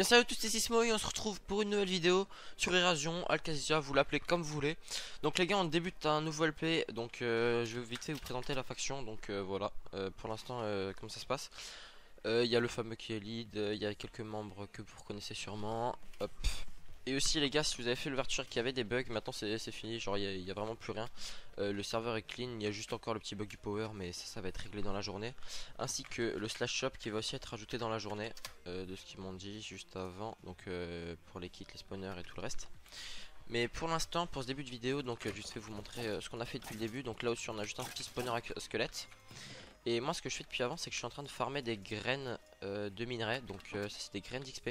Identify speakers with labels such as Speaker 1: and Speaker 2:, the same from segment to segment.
Speaker 1: bien salut à tous, c'est Sismo et on se retrouve pour une nouvelle vidéo sur Erasion, Alcazia, vous l'appelez comme vous voulez. Donc les gars, on débute un nouveau LP, donc je vais vite fait vous présenter la faction. Donc voilà, pour l'instant comment ça se passe. Il y a le fameux qui est lead, il y a quelques membres que vous reconnaissez sûrement. Hop. Et aussi les gars, si vous avez fait l'ouverture qui avait des bugs, maintenant c'est fini, genre il y a vraiment plus rien. Le serveur est clean, il y a juste encore le petit bug du power, mais ça va être réglé dans la journée. Ainsi que le slash shop qui va aussi être rajouté dans la journée, de ce qu'ils m'ont dit juste avant, donc pour les kits, les spawners et tout le reste. Mais pour l'instant, pour ce début de vidéo, donc je vais vous montrer ce qu'on a fait depuis le début. Donc là aussi on a juste un petit spawner avec squelette. Et moi ce que je fais depuis avant, c'est que je suis en train de farmer des graines de minerais, donc ça c'est des graines d'XP.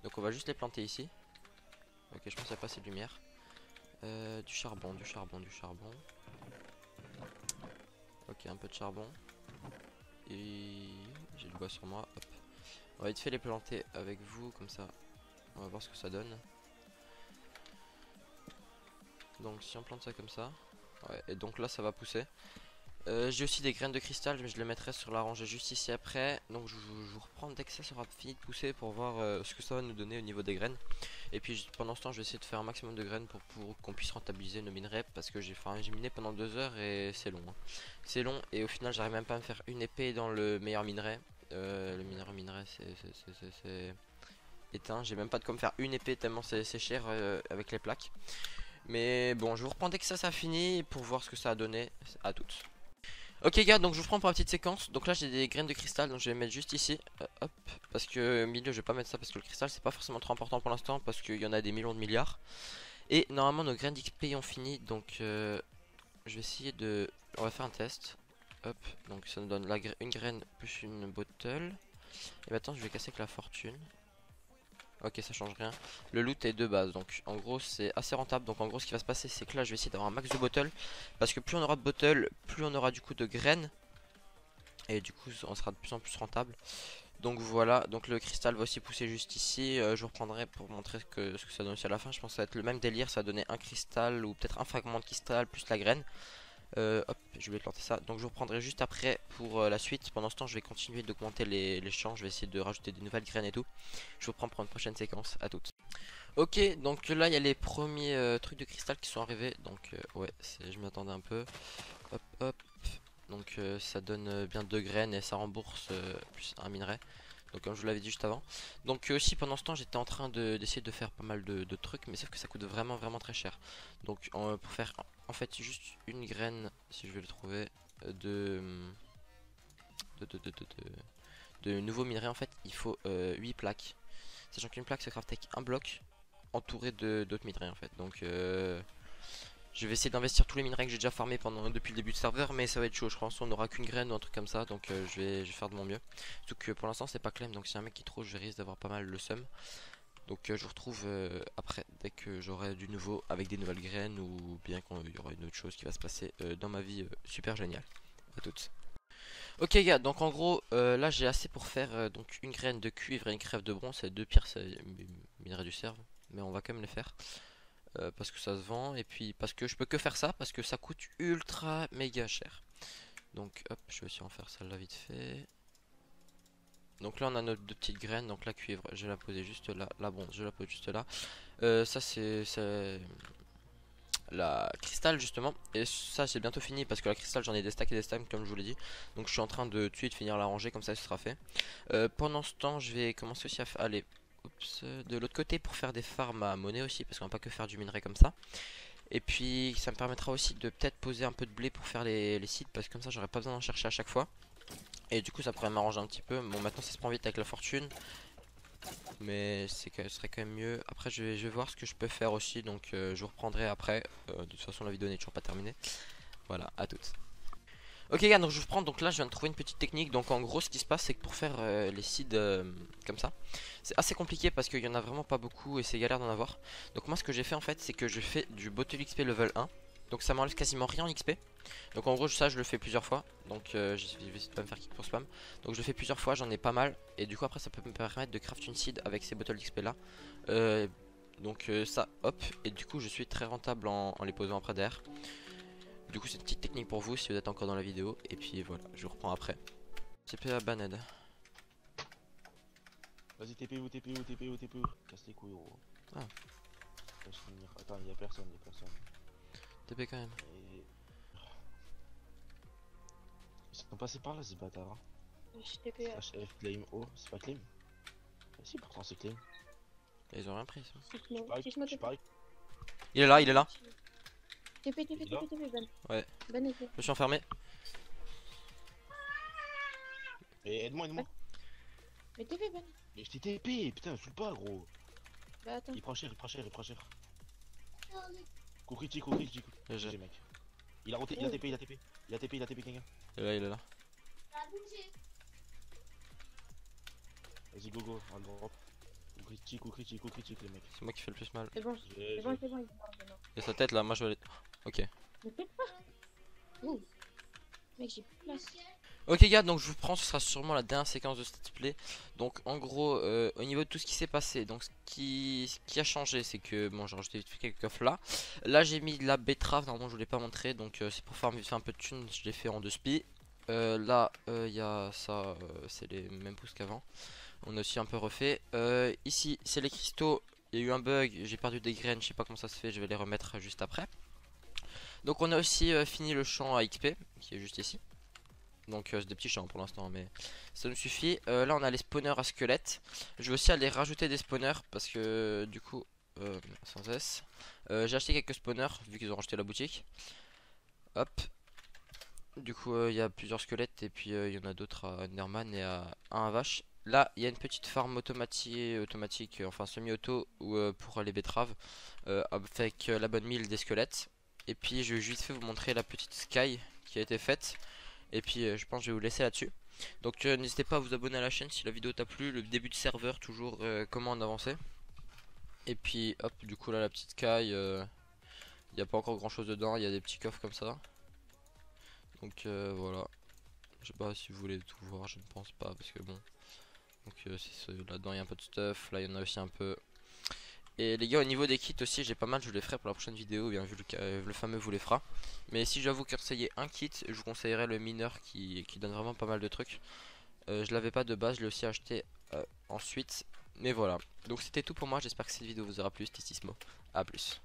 Speaker 1: Donc on va juste les planter ici. Ok, je pense qu'il n'y a pas assez de lumière. Du charbon, du charbon, du charbon. Ok, un peu de charbon. Et j'ai du bois sur moi. Hop. On va vite fait les planter avec vous, comme ça. On va voir ce que ça donne. Donc si on plante ça comme ça. Ouais, et donc là ça va pousser. J'ai aussi des graines de cristal, mais je les mettrai sur la rangée juste ici après. Donc je vous reprends dès que ça sera fini de pousser pour voir ce que ça va nous donner au niveau des graines. Et puis pendant ce temps, je vais essayer de faire un maximum de graines pour qu'on puisse rentabiliser nos minerais. Parce que j'ai miné pendant 2 heures et c'est long. Hein. C'est long et au final, j'arrive même pas à me faire une épée dans le meilleur minerai. Le minerai, c'est éteint. J'ai même pas de quoi me faire une épée tellement c'est cher avec les plaques. Mais bon, je vous reprends dès que ça finit pour voir ce que ça a donné. À toutes. Ok gars, donc je vous prends pour la petite séquence. Donc là j'ai des graines de cristal, donc je vais les mettre juste ici. Hop, parce que au milieu je vais pas mettre ça parce que le cristal c'est pas forcément trop important pour l'instant, parce qu'il y en a des millions de milliards. Et normalement nos graines d'XP ont fini, donc je vais essayer de... On va faire un test. Hop, donc ça nous donne une graine plus une bottle. Et maintenant je vais casser avec la fortune. Ok, ça change rien. Le loot est de base, donc en gros c'est assez rentable. Donc en gros ce qui va se passer c'est que là je vais essayer d'avoir un max de bottles, parce que plus on aura de bottles, plus on aura du coup de graines. Et du coup on sera de plus en plus rentable. Donc voilà, donc le cristal va aussi pousser juste ici. Je vous reprendrai pour montrer ce que ça donne aussi à la fin. Je pense que ça va être le même délire, ça va donner un cristal ou peut-être un fragment de cristal plus la graine. Hop, je vais planter ça. Donc je vous reprendrai juste après pour la suite. Pendant ce temps je vais continuer d'augmenter les champs. Je vais essayer de rajouter des nouvelles graines et tout. Je vous reprends pour une prochaine séquence, à toutes. Ok, donc là il y a les premiers trucs de cristal qui sont arrivés. Donc ouais, je m'y attendais un peu. Hop hop. Donc ça donne bien 2 graines et ça rembourse plus un minerai. Donc comme je vous l'avais dit juste avant. Donc aussi pendant ce temps j'étais en train d'essayer de faire pas mal de trucs. Mais sauf que ça coûte vraiment très cher. Donc pour faire en fait juste une graine, si je vais le trouver, de, de nouveaux minerais, en fait il faut 8 plaques. Sachant qu'une plaque se craft avec un bloc entouré d'autres minerais en fait. Donc je vais essayer d'investir tous les minerais que j'ai déjà farmés depuis le début de serveur, mais ça va être chaud. Je pense on n'aura qu'une graine ou un truc comme ça, donc je vais faire de mon mieux. Surtout que pour l'instant c'est pas claim, donc si un mec qui trouve, je risque d'avoir pas mal le seum. Donc je vous retrouve après, dès que j'aurai du nouveau avec des nouvelles graines, ou bien qu'il y aura une autre chose qui va se passer dans ma vie super géniale. À toutes. Ok gars, donc en gros là j'ai assez pour faire donc une graine de cuivre et une crève de bronze, c'est 2 pierres minerais du cerf, mais on va quand même les faire. Parce que ça se vend, et puis parce que je peux que faire ça parce que ça coûte ultra méga cher. Donc hop, je vais aussi en faire celle-là vite fait. Donc là on a nos 2 petites graines. Donc la cuivre je vais la poser juste là, la bronze je la pose juste là. Ça c'est la cristal justement, et ça c'est bientôt fini parce que la cristal j'en ai des stacks et des stacks comme je vous l'ai dit. Donc je suis en train de tuer et de finir la rangée, comme ça ce sera fait. Pendant ce temps je vais commencer aussi à aller de l'autre côté pour faire des farms à monnaie aussi, parce qu'on va pas que faire du minerai comme ça. Et puis ça me permettra aussi de peut-être poser un peu de blé pour faire les sites, parce que comme ça j'aurai pas besoin d'en chercher à chaque fois. Et du coup ça pourrait m'arranger un petit peu. Bon, maintenant ça se prend vite avec la fortune, mais ce serait quand même mieux. Après je vais voir ce que je peux faire aussi, donc je vous reprendrai après. De toute façon la vidéo n'est toujours pas terminée. Voilà, à toutes. Ok gars, donc je vous reprends. Donc là je viens de trouver une petite technique. Donc en gros ce qui se passe c'est que pour faire les seeds comme ça, c'est assez compliqué parce qu'il y en a vraiment pas beaucoup et c'est galère d'en avoir. Donc moi ce que j'ai fait en fait c'est que je fais du bottle XP level 1. Donc ça m'enlève quasiment rien en XP. Donc en gros ça je le fais plusieurs fois. Donc je vais essayer de pas me faire kick pour spam. Donc je le fais plusieurs fois, j'en ai pas mal. Et du coup après ça peut me permettre de craft une seed avec ces bottles XP là. Donc ça hop. Et du coup je suis très rentable en les posant après derrière. Du coup c'est une petite technique pour vous si vous êtes encore dans la vidéo. Et puis voilà, je vous reprends après. CP à Baned.
Speaker 2: Vas-y, TPO, TPO, TPO, TPO. Casse les couilles, gros.
Speaker 1: Ah.
Speaker 2: Laisse finir. Attends, y'a personne, y'a personne.
Speaker 1: TP quand même.
Speaker 2: Et... Ils sont passés par là, ces bâtards. Hein.
Speaker 3: Je TP.
Speaker 2: Slash F, claim O, c'est pas claim. Ah, si, pourtant c'est claim.
Speaker 1: Ils ont rien pris ça.
Speaker 2: Je parie.
Speaker 1: Il est là, il est là.
Speaker 3: TP, TP,
Speaker 2: Il est là
Speaker 3: TP, TP, Ben.
Speaker 1: Ouais.
Speaker 3: Ben est là.
Speaker 1: Je me suis enfermé.
Speaker 2: Et aide-moi, aide-moi.
Speaker 3: Mais TP, Ben.
Speaker 2: Mais je t'ai TP, putain, saoule pas, gros.
Speaker 3: Bah attends.
Speaker 2: Il prend cher, il prend cher, il prend cher. Coup critique, coup critique.
Speaker 1: GG.
Speaker 2: GG, mec. Il a roté, il a TP, il a TP. Il a TP, il a TP, quelqu'un.
Speaker 1: Il est là, il est là.
Speaker 2: Vas-y, go, go, on va le drop. Coup critique, les mecs.
Speaker 1: C'est moi qui fais le plus mal.
Speaker 3: C'est bon, c'est bon, c'est bon, il est mort, il est mort.
Speaker 1: Il y a sa tête là, moi je vais aller. Ok.
Speaker 3: Mais pète pas. Ouh. Mec, j'ai plus de place.
Speaker 1: Ok gars, donc je vous prends, ce sera sûrement la dernière séquence de cette play. Donc en gros, au niveau de tout ce qui s'est passé, donc ce qui a changé, c'est que bon, j'ai rajouté vite fait quelques coffres là. Là j'ai mis de la betterave, normalement je vous l'ai pas montré, donc c'est pour faire un peu de thunes, je l'ai fait en 2 spi. Là il y a ça, c'est les mêmes pousses qu'avant. On a aussi un peu refait. Ici c'est les cristaux, il y a eu un bug, j'ai perdu des graines, je sais pas comment ça se fait, je vais les remettre juste après. Donc on a aussi fini le champ à XP, qui est juste ici. Donc c'est des petits champs pour l'instant, mais ça nous suffit. Là on a les spawners à squelettes. Je vais aussi aller rajouter des spawners parce que du coup sans S, j'ai acheté quelques spawners vu qu'ils ont racheté la boutique. Hop. Du coup il y a plusieurs squelettes et puis il y en a d'autres à Enderman et à un vache. Là il y a une petite farm automatique, enfin semi-auto pour les betteraves avec la bonne mille des squelettes. Et puis je vais juste vous montrer la petite sky qui a été faite. Et puis je pense que je vais vous laisser là-dessus. Donc n'hésitez pas à vous abonner à la chaîne si la vidéo t'a plu. Le début de serveur toujours comment en avancer. Et puis hop, du coup là la petite caille, il n'y a pas encore grand chose dedans, il y a des petits coffres comme ça. Donc voilà. Je sais pas si vous voulez tout voir, je ne pense pas parce que bon. Donc là-dedans il y a un peu de stuff, là il y en a aussi un peu. Et les gars, au niveau des kits aussi, j'ai pas mal, je vous les ferai pour la prochaine vidéo, bien vu le fameux vous les fera. Mais si j'avoue conseiller un kit, je vous conseillerais le mineur qui donne vraiment pas mal de trucs. Je l'avais pas de base, je l'ai aussi acheté ensuite. Mais voilà, donc c'était tout pour moi, j'espère que cette vidéo vous aura plu, c'était Sismo, à plus.